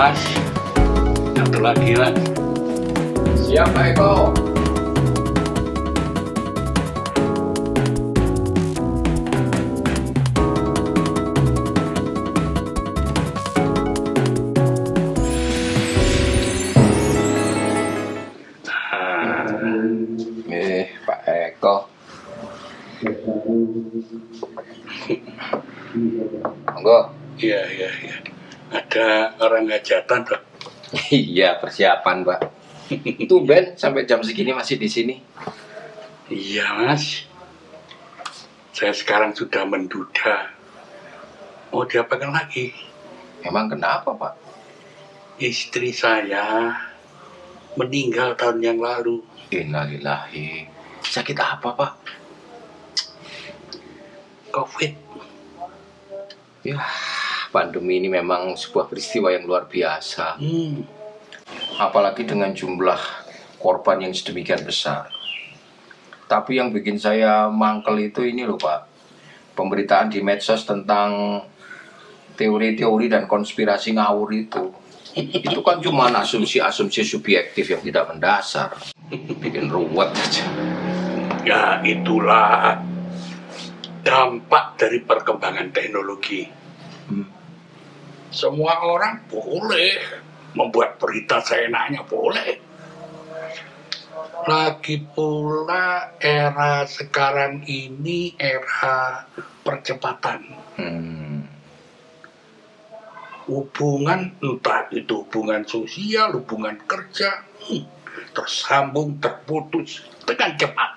Mas, satu lagi Mas. Siap Pak Eko. Pak Eko. Monggo. Iya. Ada orang hajatan Dok. Iya, persiapan Pak. Tumben sampai jam segini masih di sini. Iya Mas. Saya sekarang sudah menduda. Mau diapakan lagi? Emang kenapa Pak? Istri saya meninggal tahun yang lalu. Innalillahi. Sakit apa Pak? COVID. Ya, pandemi ini memang sebuah peristiwa yang luar biasa. Apalagi dengan jumlah korban yang sedemikian besar. Tapi yang bikin saya mangkel itu ini loh Pak. Pemberitaan di medsos tentang teori-teori dan konspirasi ngawur itu. Itu kan cuma asumsi-asumsi subjektif yang tidak mendasar. Bikin ruwet aja. Ya itulah dampak dari perkembangan teknologi. Semua orang boleh membuat berita seenaknya, boleh. Lagi pula era sekarang ini era percepatan. Hubungan, entah itu hubungan sosial, hubungan kerja, tersambung, terputus dengan cepat.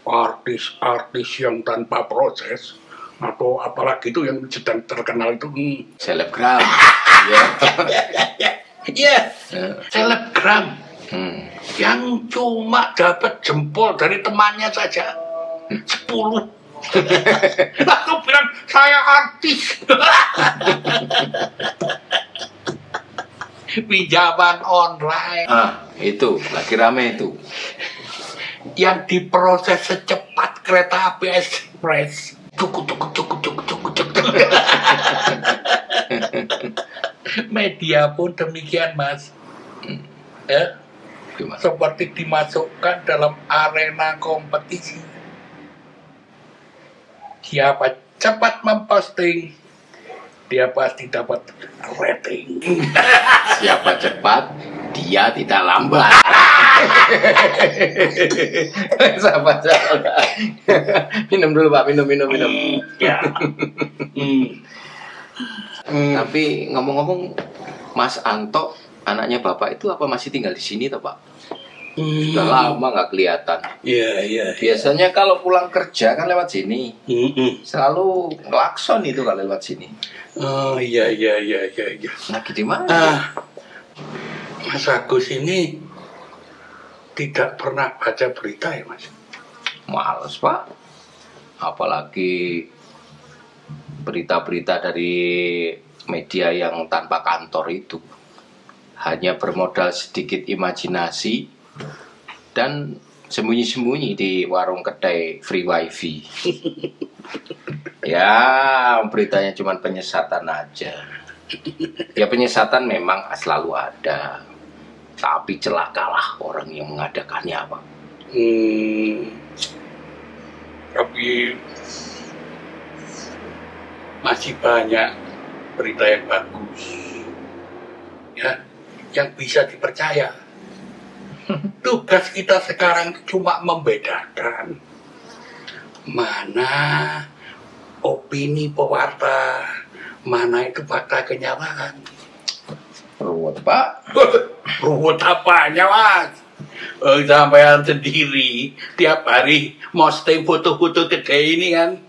Artis-artis yang tanpa proses, atau apalagi itu yang sedang terkenal itu Selebgram. Iya, selebgram yang cuma dapat jempol dari temannya saja 10. Lalu bilang saya artis. Pinjaman online. Itu lagi rame itu. Yang diproses secepat kereta api ekspres. Cuk. Media pun demikian Mas. Seperti dimasukkan dalam arena kompetisi. Siapa cepat memposting, dia pasti dapat rating. Siapa cepat, dia tidak lambat. Sabar. Minum dulu Pak, minum. Ya. Tapi ngomong-ngomong, Mas Anto, anaknya Bapak itu apa masih tinggal di sini toh Pak? Sudah lama nggak kelihatan. Iya. Biasanya kalau pulang kerja kan lewat sini. Selalu ngelakson itu kalau lewat sini. Oh iya. Lagi di mana? Mas Agus ini tidak pernah baca berita ya Mas? Males Pak. Apalagi berita-berita dari media yang tanpa kantor itu. Hanya bermodal sedikit imajinasi dan sembunyi-sembunyi di warung kedai free wifi. Ya, beritanya cuma penyesatan aja. Ya penyesatan memang selalu ada. Tapi celakalah orang yang mengadakannya Pak. Tapi masih banyak berita yang bagus. Ya, yang bisa dipercaya. Tugas kita sekarang cuma membedakan mana opini pewarta, mana itu fakta kenyataan. Ruwet Pak. Ruwet apanya Mas? Sampean sendiri tiap hari posting foto-foto kedai ini kan?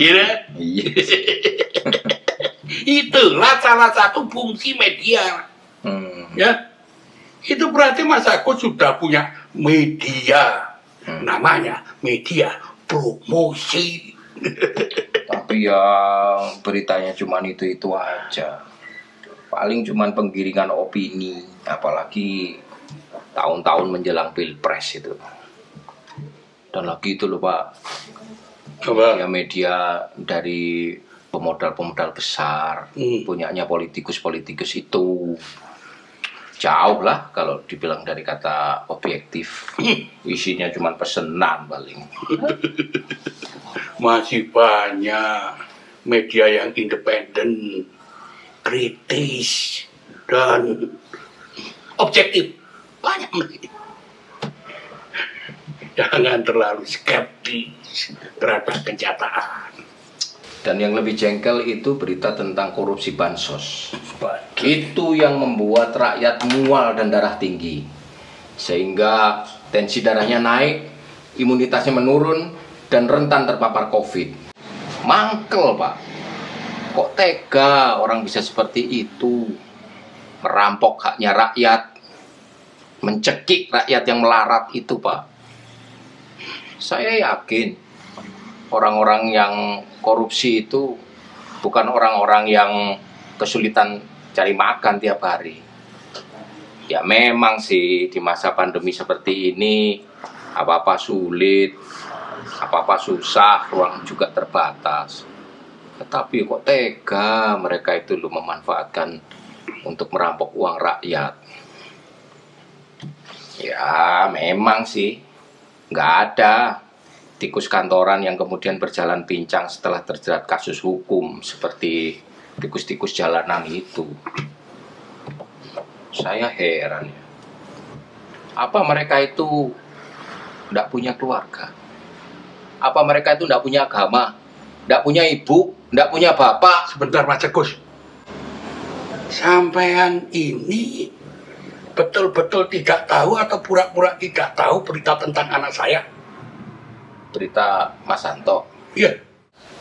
Iya. Itulah salah satu fungsi media. Ya. Itu berarti Mas Agus sudah punya media. Namanya media promosi. Tapi ya beritanya cuma itu aja. Paling cuma penggiringan opini. Apalagi tahun-tahun menjelang pilpres itu. Dan lagi itu loh Pak. Coba. Ya media dari pemodal-pemodal besar, punyanya politikus-politikus itu. Jauh lah kalau dibilang dari kata objektif. Isinya cuma pesenan paling. Masih banyak media yang independen, kritis, dan objektif. Banyak media. Jangan terlalu skeptis terhadap kenyataan. Dan yang lebih jengkel itu berita tentang korupsi bansos. Itu yang membuat rakyat mual dan darah tinggi. Sehingga tensi darahnya naik, imunitasnya menurun, dan rentan terpapar COVID. Mangkel, Pak. Kok tega orang bisa seperti itu? Merampok haknya rakyat, mencekik rakyat yang melarat itu, Pak. Saya yakin orang-orang yang korupsi itu bukan orang-orang yang kesulitan cari makan tiap hari. Ya memang sih di masa pandemi seperti ini apa-apa sulit, apa-apa susah, ruang juga terbatas. Tetapi kok tega mereka itu memanfaatkan untuk merampok uang rakyat. Ya memang sih nggak ada tikus kantoran yang kemudian berjalan pincang setelah terjerat kasus hukum seperti tikus-tikus jalanan itu. Saya heran ya. Apa mereka itu tidak punya keluarga? Apa mereka itu tidak punya agama? Tidak punya ibu? Tidak punya bapak? Sebentar Mas Agus. Sampean ini betul-betul tidak tahu atau pura-pura tidak tahu berita tentang anak saya? Berita Mas Santo? Iya.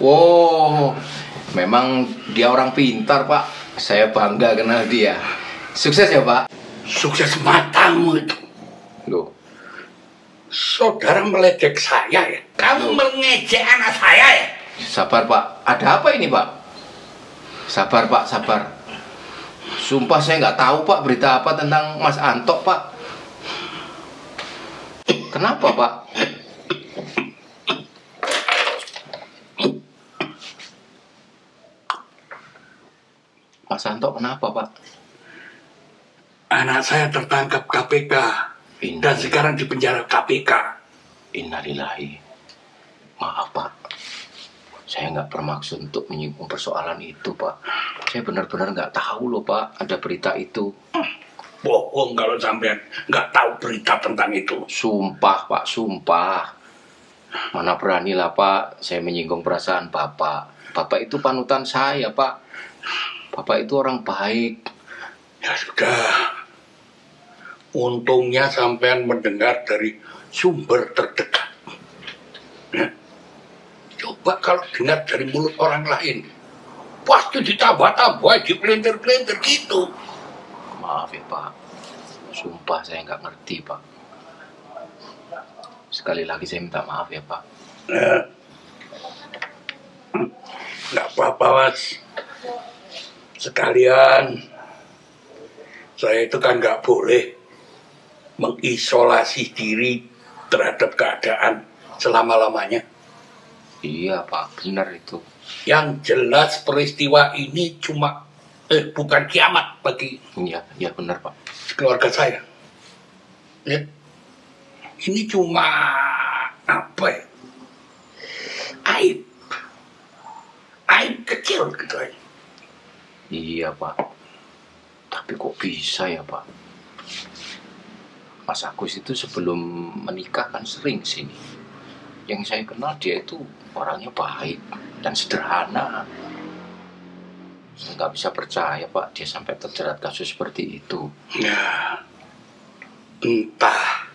Wow, memang dia orang pintar, Pak. Saya bangga kenal dia. Sukses ya, Pak? Sukses matamu itu. Loh. Saudara meledek saya ya? Kamu mengejek anak saya ya? Sabar, Pak. Ada apa ini, Pak? Sabar, Pak, sabar. Sumpah saya nggak tahu, Pak, berita apa tentang Mas Anto, Pak. Kenapa, Pak? Mas Santo kenapa, Pak? Anak saya tertangkap KPK dan sekarang di penjara KPK. Innalillahi. Maaf, Pak. Saya nggak bermaksud untuk menyinggung persoalan itu, Pak. Saya benar-benar nggak tahu loh, Pak, ada berita itu. Bohong kalau sampean nggak tahu berita tentang itu. Sumpah, Pak, sumpah. Mana beranilah, Pak, saya menyinggung perasaan Bapak. Bapak itu panutan saya, Pak. Bapak itu orang baik. Ya sudah. Untungnya sampean mendengar dari sumber terdekat. Ya. Coba kalau dengar dari mulut orang lain, pasti ditambah-tambah, dipelintir-pelintir gitu. Maaf ya, Pak. Sumpah saya nggak ngerti, Pak. Sekali lagi saya minta maaf ya, Pak. Nggak apa-apa, Mas. Sekalian, saya itu kan nggak boleh mengisolasi diri terhadap keadaan selama-lamanya. Iya, Pak, benar itu. Yang jelas peristiwa ini cuma bukan kiamat bagi Iya benar, Pak. keluarga saya. Ya. Ini cuma apa ya? Aib kecil gitu aja. Iya, Pak. Tapi kok bisa ya, Pak? Mas Agus itu sebelum menikah kan sering sini. Yang saya kenal dia itu orangnya baik dan sederhana. Saya nggak bisa percaya, Pak, dia sampai terjerat kasus seperti itu. Ya, entah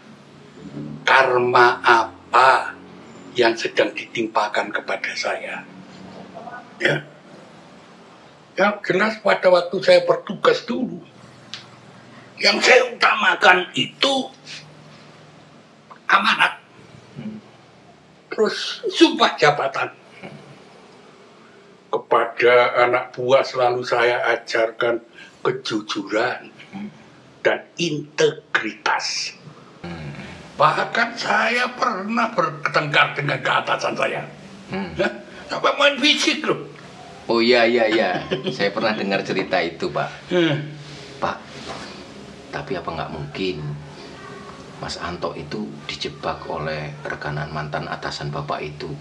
karma apa yang sedang ditimpakan kepada saya. Ya. Yang jelas pada waktu saya bertugas dulu, yang saya utamakan itu amanat. Terus sumpah jabatan. Kepada anak buah selalu saya ajarkan kejujuran dan integritas. Bahkan saya pernah bertengkar dengan keatasan saya. Sampai main fisik loh. Oh iya. Saya pernah dengar cerita itu, Pak. Pak, tapi apa nggak mungkin Mas Anto itu dijebak oleh rekanan mantan atasan Bapak itu?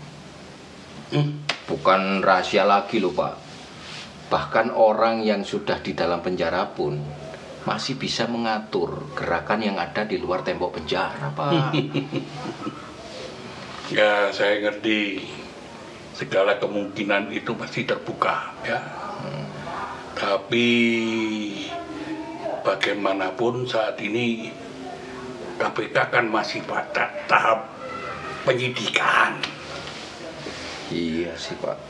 Bukan rahasia lagi loh, Pak. Bahkan orang yang sudah di dalam penjara pun masih bisa mengatur gerakan yang ada di luar tembok penjara, Pak. Ya, saya ngerti. Segala kemungkinan itu pasti terbuka, ya. Tapi bagaimanapun saat ini KPK kan masih pada tahap penyidikan. Iya sih, Pak.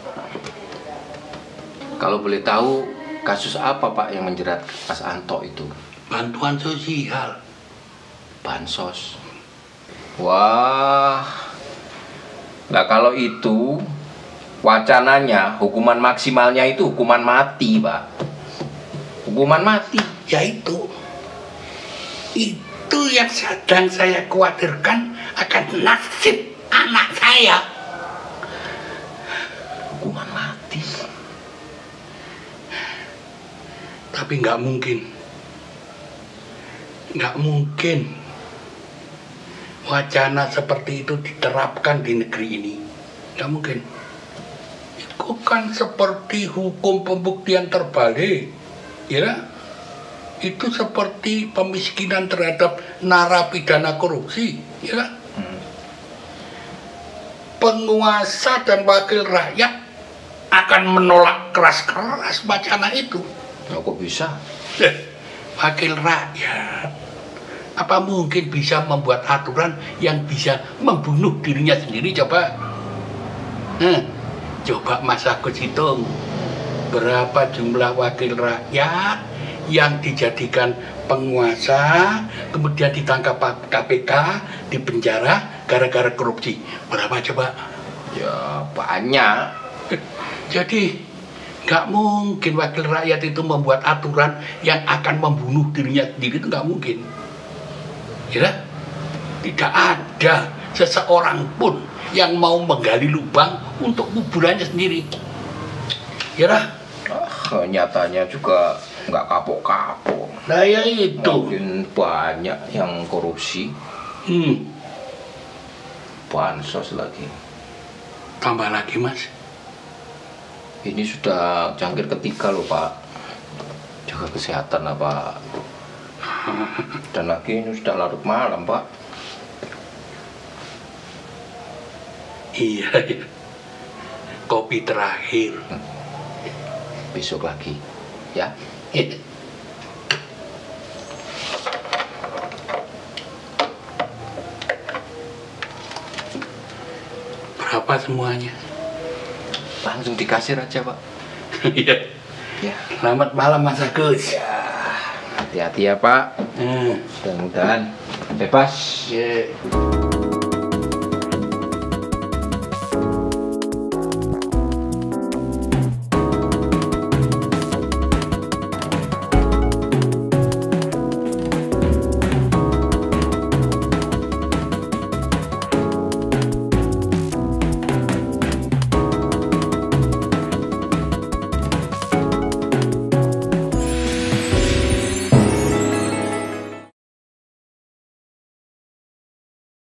Kalau boleh tahu, kasus apa, Pak, yang menjerat Mas Anto itu? Bantuan sosial. Bansos. Wah. Nah, kalau itu wacananya hukuman maksimalnya itu hukuman mati, Pak. Hukuman mati. Ya itu yang sedang saya khawatirkan akan nasib anak saya. Hukuman mati, Pak. Tapi nggak mungkin wacana seperti itu diterapkan di negeri ini. Nggak mungkin. Itu kan seperti hukum pembuktian terbalik, ya. Itu seperti pemiskinan terhadap narapidana korupsi, ya. Penguasa dan wakil rakyat akan menolak keras-keras wacana itu. Kok bisa? Wakil rakyat apa mungkin bisa membuat aturan yang bisa membunuh dirinya sendiri? Coba Mas Agus hitung berapa jumlah wakil rakyat yang dijadikan penguasa, kemudian ditangkap KPK, dipenjara gara-gara korupsi. Berapa coba? Ya banyak. Jadi nggak mungkin wakil rakyat itu membuat aturan yang akan membunuh dirinya sendiri, itu nggak mungkin. Ya, tidak ada seseorang pun yang mau menggali lubang untuk kuburannya sendiri. Ya, nyatanya juga nggak kapok-kapok. Nah ya itu. Mungkin banyak yang korupsi. Bansos lagi. Tambah lagi, Mas. Ini sudah jangkir ketiga loh, Pak. Jaga kesehatan lah, Pak. Dan lagi ini sudah larut malam, Pak. Iya. Kopi terakhir. Besok lagi, ya. Berapa semuanya? Langsung di kasir aja, Pak. Iya. Ya. Selamat malam, Mas Agus. Ya, hati-hati ya, Pak. Mudah-mudahan bebas. Yeah.